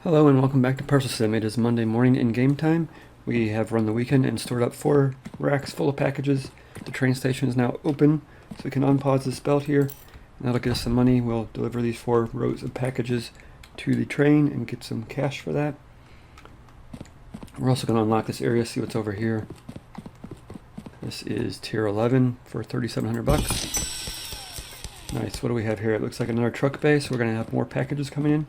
Hello and welcome back to Parcel Simulator. It is Monday morning in game time. We have run the weekend and stored up 4 racks full of packages. The train station is now open, so we can unpause this belt here, and that'll get us some money. We'll deliver these 4 rows of packages to the train and get some cash for that. We're also going to unlock this area, see what's over here. This is tier 11 for 3,700 bucks. Nice. What do we have here? It looks like another truck bay, so we're going to have more packages coming in.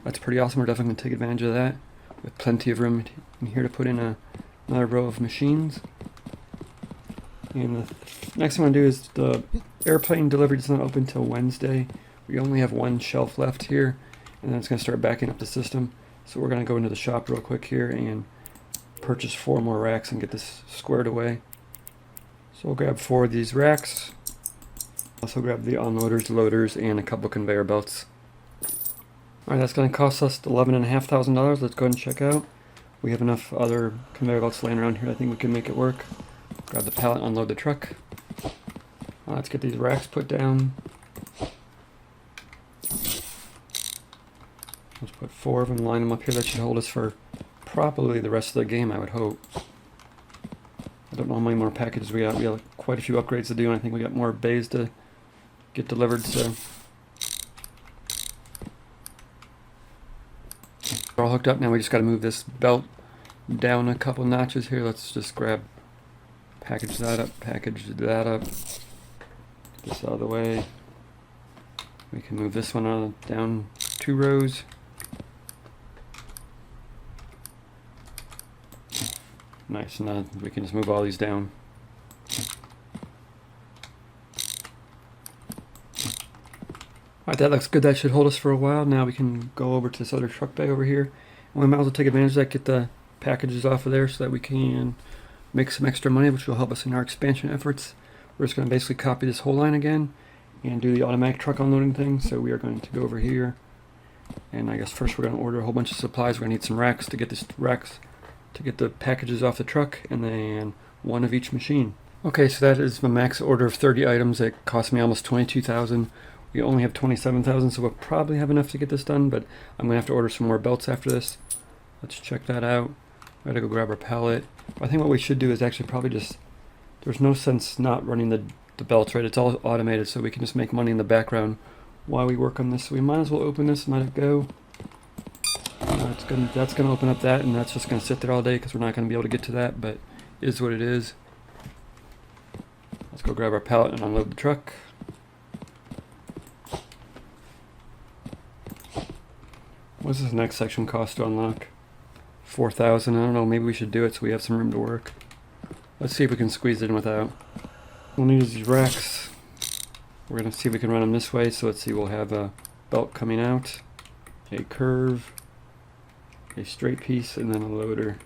That's pretty awesome. We're definitely going to take advantage of that with plenty of room in here to put in another row of machines. And the next thing I'm going to do is the airplane delivery does not open until Wednesday. We only have 1 shelf left here, and then it's going to start backing up the system. So we're going to go into the shop real quick here and purchase 4 more racks and get this squared away. So we'll grab 4 of these racks. Also grab the unloaders, loaders, and a couple conveyor belts. Alright, that's going to cost us $11,500. Let's go ahead and check out. We have enough other conveyor belts laying around here. I think we can make it work. Grab the pallet, unload the truck. Let's get these racks put down. Let's put 4 of them, line them up here. That should hold us for probably the rest of the game, I would hope. I don't know how many more packages we got. We have quite a few upgrades to do, and I think we got more bays to get delivered, so we're all hooked up now. We just got to move this belt down a couple notches here. Let's just package that up, get this out of the way. We can move this one down 2 rows. Nice, now we can just move all these down. Alright, that looks good. That should hold us for a while. Now we can go over to this other truck bay over here. And we might as well take advantage of that, get the packages off of there so that we can make some extra money, which will help us in our expansion efforts. We're just going to basically copy this whole line again and do the automatic truck unloading thing. So we are going to go over here, and I guess first we're going to order a whole bunch of supplies. We're going to need some racks to get the packages off the truck, and then 1 of each machine. Okay, so that is the max order of 30 items. It cost me almost 22,000. We only have 27,000, so we'll probably have enough to get this done, but I'm going to have to order some more belts after this. Let's check that out. I gotta go grab our pallet. I think what we should do is actually probably just, there's no sense not running the belts, right? It's all automated, so we can just make money in the background while we work on this. So we might as well open this and let it go. That's gonna open up that, and that's just gonna sit there all day because we're not gonna be able to get to that, but it is what it is. Let's go grab our pallet and unload the truck. What's this next section cost to unlock? 4,000. I don't know, maybe we should do it so we have some room to work. Let's see if we can squeeze it in without. We'll need these racks. We're going to see if we can run them this way. So let's see, we'll have a belt coming out, a curve, a straight piece, and then a loader.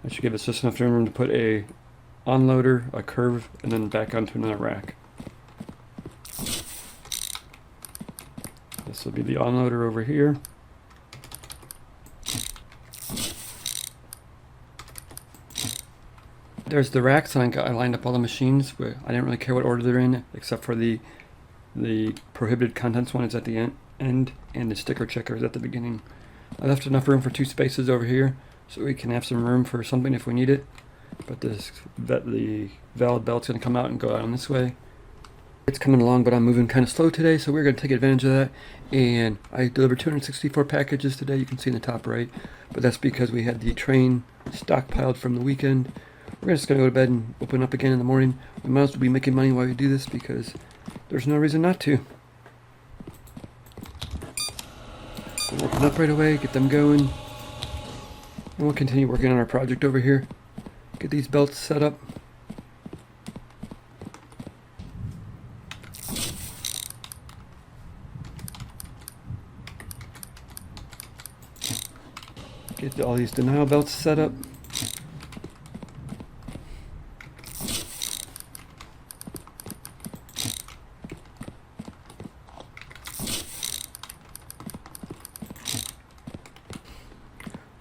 That should give us just enough room to put a unloader, a curve, and then back onto another rack. This will be the unloader over here. There's the racks, and I lined up all the machines. I didn't really care what order they're in, except for the prohibited contents one is at the end, and the sticker checker is at the beginning. I left enough room for 2 spaces over here, so we can have some room for something if we need it. But the valid belt's going to come out and go out on this way. It's coming along, but I'm moving kind of slow today, so we're going to take advantage of that. And I delivered 264 packages today, you can see in the top right. But that's because we had the train stockpiled from the weekend. We're just going to go to bed and open up again in the morning. We might as well be making money while we do this because there's no reason not to. We'll open up right away, get them going. And we'll continue working on our project over here. Get these belts set up. Get all these denial belts set up.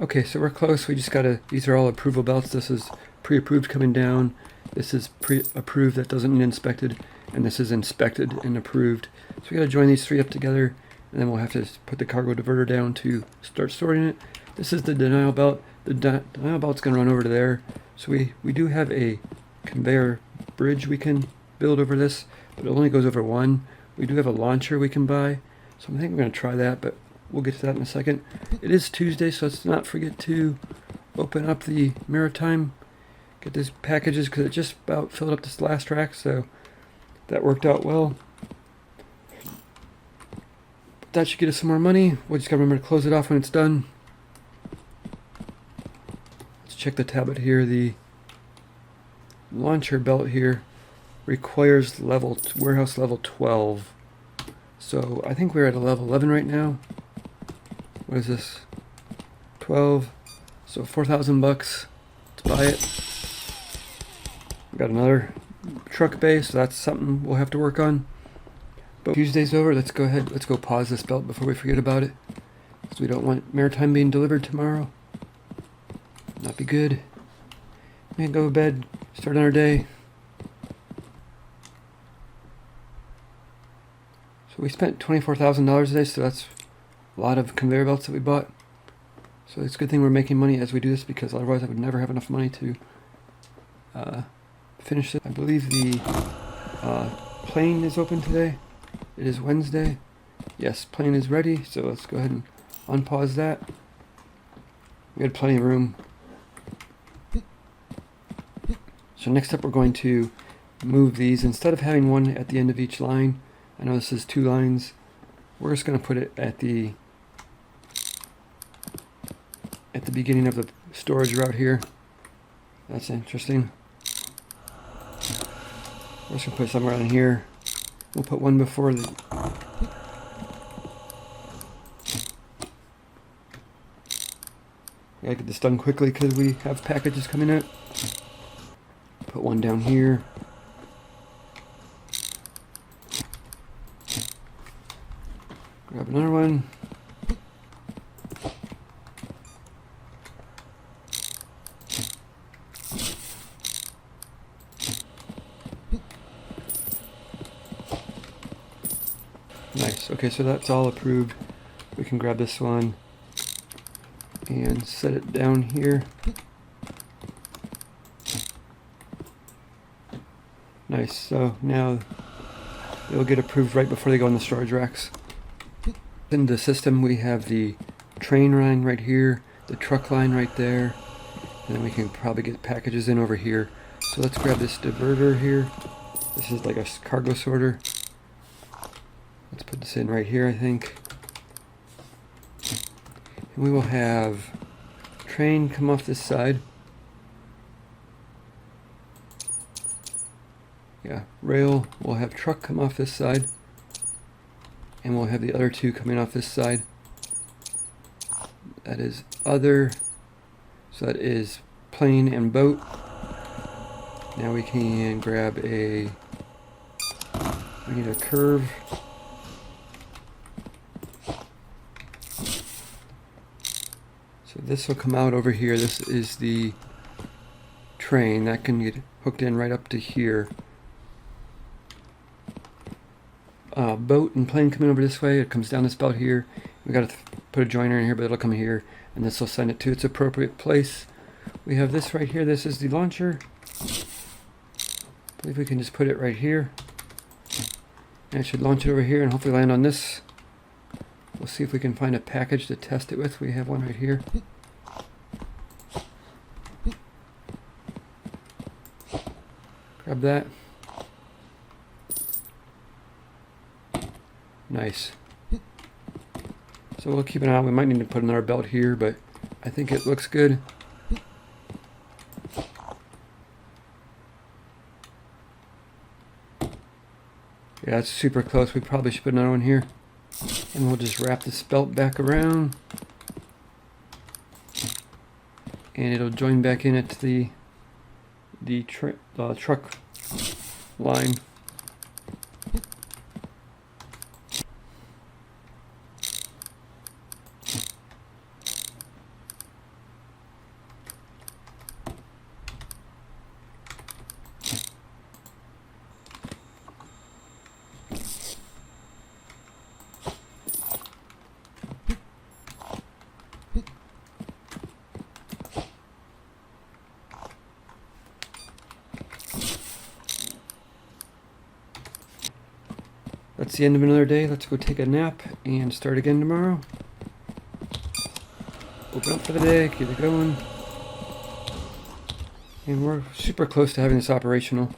Okay, so we're close. We just gotta, these are all approval belts. This is pre-approved coming down. This is pre-approved that doesn't need inspected. And this is inspected and approved. So we gotta join these 3 up together and then we'll have to put the cargo diverter down to start storing it. This is the denial belt. The denial belt's going to run over to there. So we do have a conveyor bridge we can build over this, but it only goes over one. We do have a launcher we can buy, so I think we're going to try that, but we'll get to that in a second. It is Tuesday, so let's not forget to open up the Maritime, get these packages, because it just about filled up this last rack, so that worked out well. But that should get us some more money. We just got to remember to close it off when it's done. Let's check the tablet here. The launcher belt here requires warehouse level 12. So I think we're at a level 11 right now. What is this? 12. So 4,000 bucks to buy it. We got another truck bay, so that's something we'll have to work on. But Tuesday's over. Let's go ahead. Let's go pause this belt before we forget about it, because we don't want Maritime being delivered tomorrow. Not be good. We can go to bed, start on our day. So we spent $24,000 today, so that's a lot of conveyor belts that we bought. So it's a good thing we're making money as we do this, because otherwise I would never have enough money to finish it. I believe the plane is open today. It is Wednesday. Yes, plane is ready, so let's go ahead and unpause that. We had plenty of room. So next up we're going to move these. Instead of having one at the end of each line, I know this is 2 lines, we're just going to put it at the beginning of the storage route here. That's interesting. We're just going to put it somewhere on here. We'll put one before the... Gotta get this done quickly because we have packages coming out. Put one down here. Grab another one. Nice. Okay, so that's all approved. We can grab this one and set it down here. Nice. So now they'll get approved right before they go in the storage racks. In the system we have the train line right here, the truck line right there, and then we can probably get packages in over here. So let's grab this diverter here. This is like a cargo sorter. Let's put this in right here, I think. And we will have train come off this side. Yeah, rail. We'll have truck come off this side. And we'll have the other two coming off this side. That is other. So that is plane and boat. Now we can grab we need a curve. So this will come out over here. This is the train. That can get hooked in right up to here. Boat and plane coming over this way. It comes down this belt here. We got to put a joiner in here, but it'll come here, and this will send it to its appropriate place. We have this right here. This is the launcher. I believe we can just put it right here, and it should launch it over here and hopefully land on this. We'll see if we can find a package to test it with. We have one right here. Grab that. Nice. So we'll keep an eye on. We might need to put another belt here, but I think it looks good. Yeah, it's super close. We probably should put another one here. And we'll just wrap this belt back around. And it'll join back in at the truck line. the end of another day. Let's go take a nap and start again tomorrow. Open up for the day, keep it going. And we're super close to having this operational.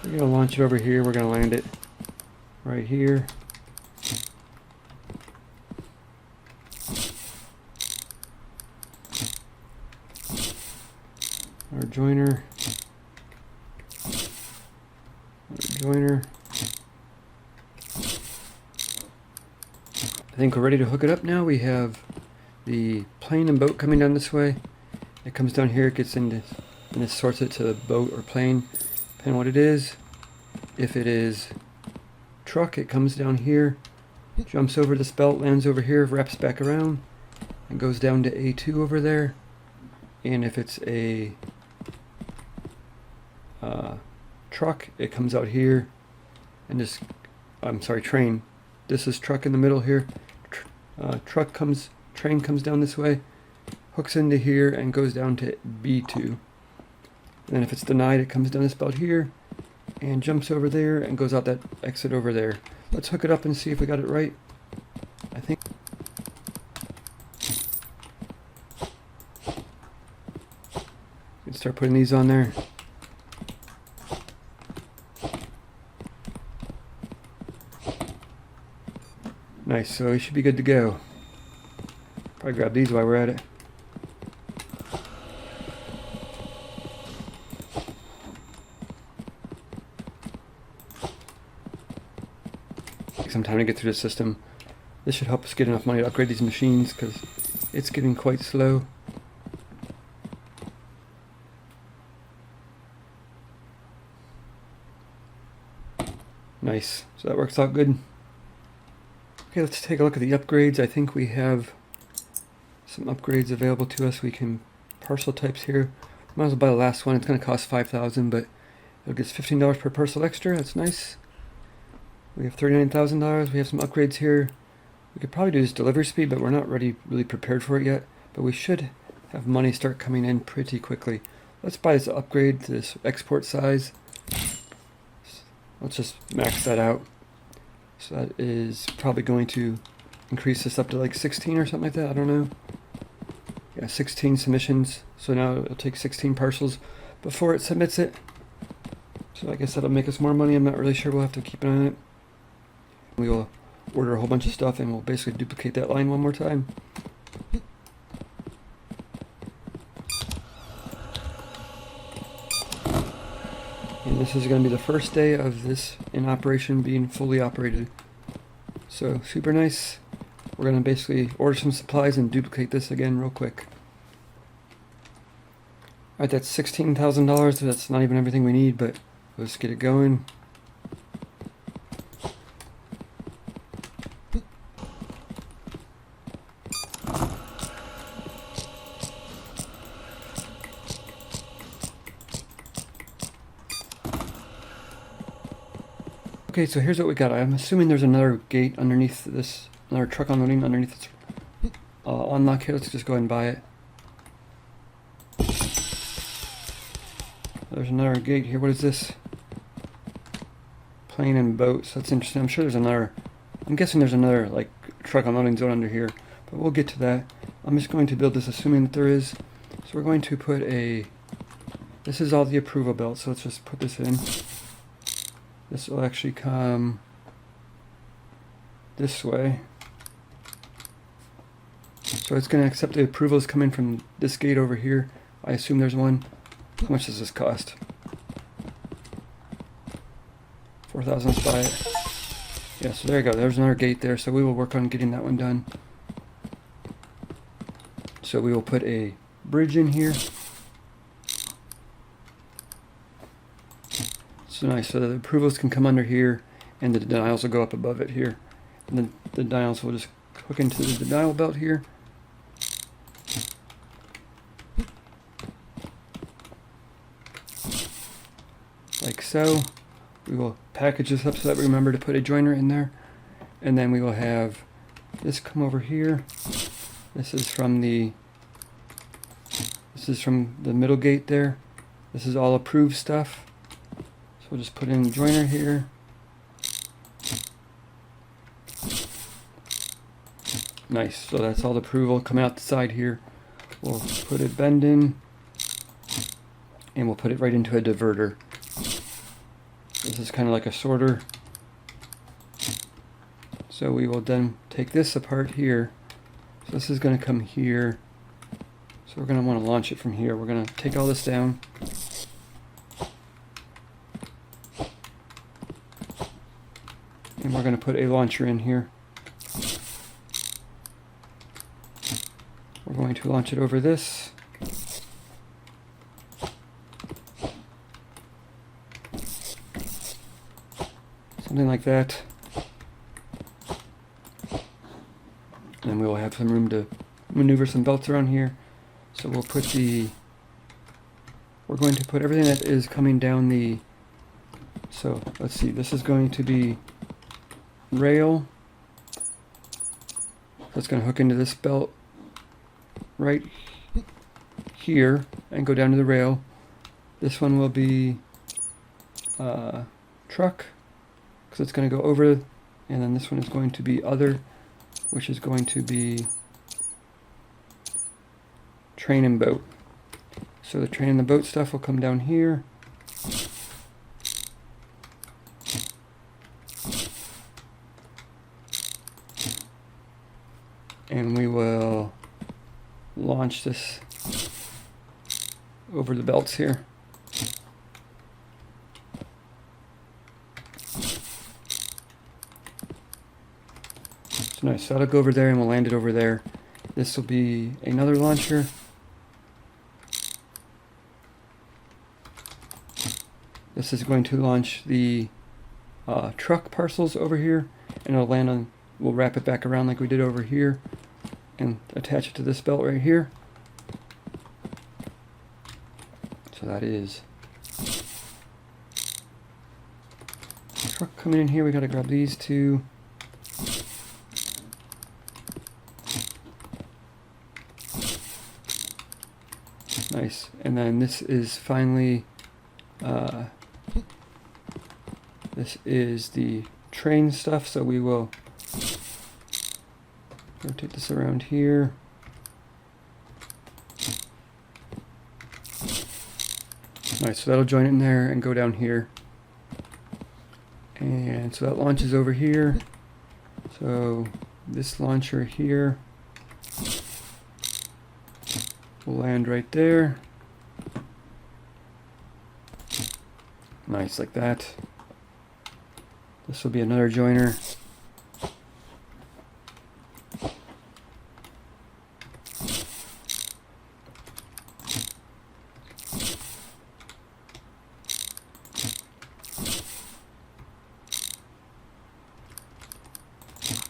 We're going to launch it over here. We're going to land it right here. Our joiner. I think we're ready to hook it up now. We have the plane and boat coming down this way. It comes down here, it gets into, and it sorts it to the boat or plane, depending on what it is. If it is truck, it comes down here, jumps over this belt, lands over here, wraps back around, and goes down to A2 over there. And if it's a truck, it comes out here, and this, I'm sorry, train. This is truck in the middle here. Train comes down this way, hooks into here, and goes down to B2. And then if it's denied, it comes down this belt here, and jumps over there, and goes out that exit over there. Let's hook it up and see if we got it right. I think. Let's start putting these on there. Nice, so we should be good to go. Probably grab these while we're at it. Take some time to get through the system. This should help us get enough money to upgrade these machines because it's getting quite slow. Nice, so that works out good. Okay, let's take a look at the upgrades. I think we have some upgrades available to us. We can parcel types here. Might as well buy the last one. It's going to cost $5,000, but it'll get us $15 per parcel extra. That's nice. We have $39,000. We have some upgrades here. We could probably do this delivery speed, but we're not really prepared for it yet. But we should have money start coming in pretty quickly. Let's buy this upgrade to this export size. Let's just max that out. So that is probably going to increase this up to like 16 or something like that. I don't know. Yeah, 16 submissions. So now it'll take 16 parcels before it submits it. So I guess that'll make us more money. I'm not really sure. We'll have to keep an eye on it. We will order a whole bunch of stuff and we'll basically duplicate that line one more time. And this is going to be the first day of this in operation, being fully operated. So super nice. We're going to basically order some supplies and duplicate this again real quick. Alright, that's $16,000. That's not even everything we need, but let's get it going. Okay, so here's what we got. I'm assuming there's another gate underneath this, another truck unloading underneath this unlock here. Let's just go ahead and buy it. There's another gate here. What is this? Plane and boats. That's interesting. I'm sure there's another, I'm guessing there's another like truck unloading zone under here, but we'll get to that. I'm just going to build this assuming that there is. So we're going to put a, this is all the approval belt, so let's just put this in. This will actually come this way. So it's going to accept the approvals coming from this gate over here. I assume there's one. How much does this cost? $4,000, let's buy it. Yeah, so there you go. There's another gate there. So we will work on getting that one done. So we will put a bridge in here. So nice, so the approvals can come under here and the denials will go up above it here. And then the denials will just hook into the denial belt here. Like so. We will package this up so that we remember to put a joiner in there. And then we will have this come over here. This is from the middle gate there. This is all approved stuff. So we'll just put in joiner here. Nice, so that's all the approval coming out the side here. We'll put a bend in, and we'll put it right into a diverter. This is kind of like a sorter. So we will then take this apart here. So this is going to come here. So we're going to want to launch it from here. We're going to take all this down. And we're going to put a launcher in here. We're going to launch it over this. Something like that. And we will have some room to maneuver some belts around here. So we'll put we're going to put everything that is coming down the, so let's see, this is going to be rail. That's going to hook into this belt right here and go down to the rail. This one will be truck, because it's going to go over, and then this one is going to be other, which is going to be train and boat. So the train and the boat stuff will come down here. And we will launch this over the belts here. So nice, so that'll go over there and we'll land it over there. This will be another launcher. This is going to launch the truck parcels over here, and it'll land on, we'll wrap it back around like we did over here and attach it to this belt right here. So that is truck coming in here. We got to grab these two. Nice. And then this is finally this is the train stuff, so we will rotate this around here. Nice, so that'll join in there and go down here. And so that launches over here. So this launcher here will land right there. Nice, like that. This will be another joiner.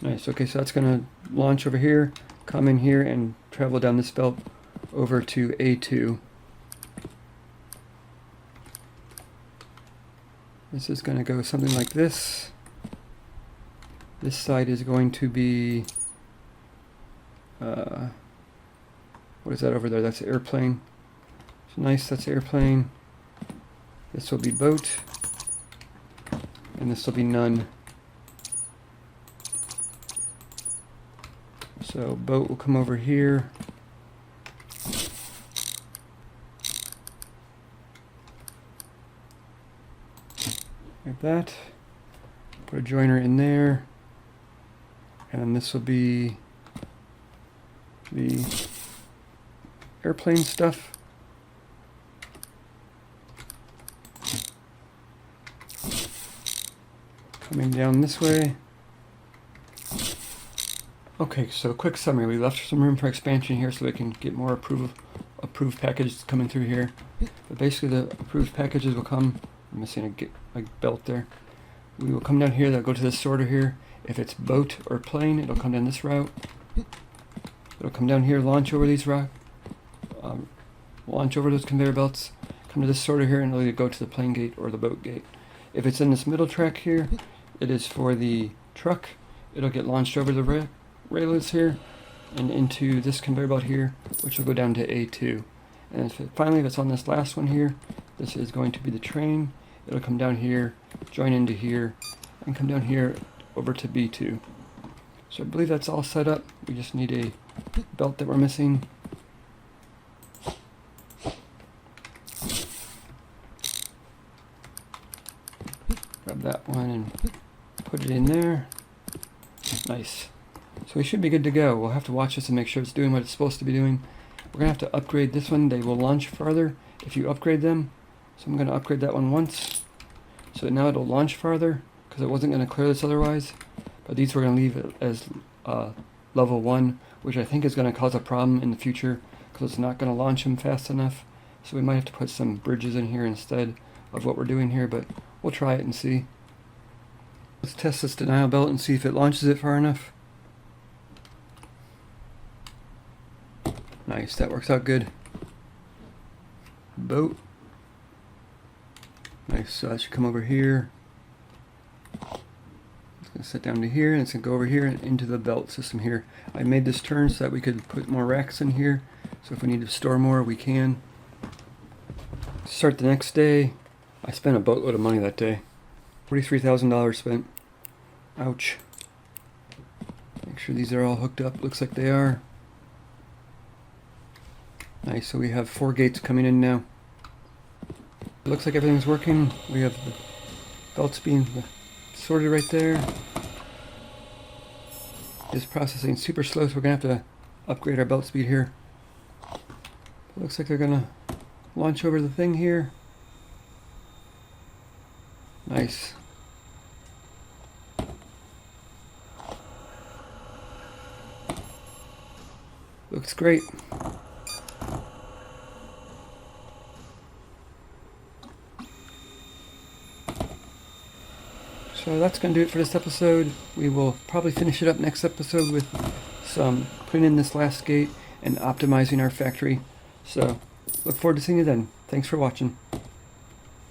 Nice, okay, so that's going to launch over here, come in here, and travel down this belt over to A2. This is going to go something like this. This side is going to be, what is that over there? That's airplane. So nice, that's airplane. This will be boat. And this will be none. So boat will come over here. Like that. Put a joiner in there. And this will be the airplane stuff. Coming down this way. Okay, so quick summary. We left some room for expansion here so we can get more approved packages coming through here. But basically the approved packages will come, I'm missing a belt there. We will come down here, they'll go to this sorter here. If it's boat or plane, it'll come down this route. It'll come down here, launch over these launch over those conveyor belts, come to this sorter here, and it'll either go to the plane gate or the boat gate. If it's in this middle track here, it is for the truck. It'll get launched over the railings here and into this conveyor belt here, which will go down to A2. And finally, if it's on this last one here, this is going to be the train. It'll come down here, join into here, and come down here over to B2. So I believe that's all set up. We just need a belt that we're missing. Grab that one and put it in there. Nice. So we should be good to go. We'll have to watch this and make sure it's doing what it's supposed to be doing. We're going to have to upgrade this one. They will launch farther if you upgrade them. So I'm going to upgrade that one once. So now it'll launch farther because it wasn't going to clear this otherwise. But these we're going to leave it as level 1, which I think is going to cause a problem in the future because it's not going to launch them fast enough. So we might have to put some bridges in here instead of what we're doing here, but we'll try it and see. Let's test this denial belt and see if it launches it far enough. Nice, that works out good. Boat. Nice, so that should come over here. It's going to set down to here, and it's going to go over here and into the belt system here. I made this turn so that we could put more racks in here. So if we need to store more, we can. Start the next day. I spent a boatload of money that day. $43,000 spent. Ouch. Make sure these are all hooked up. Looks like they are. Nice, so we have 4 gates coming in now. It looks like everything's working. We have the belts being sorted right there. It's processing super slow, so we're going to have to upgrade our belt speed here. It looks like they're going to launch over the thing here. Nice. Looks great. So that's going to do it for this episode. We will probably finish it up next episode with some putting in this last gate and optimizing our factory. So look forward to seeing you then. Thanks for watching.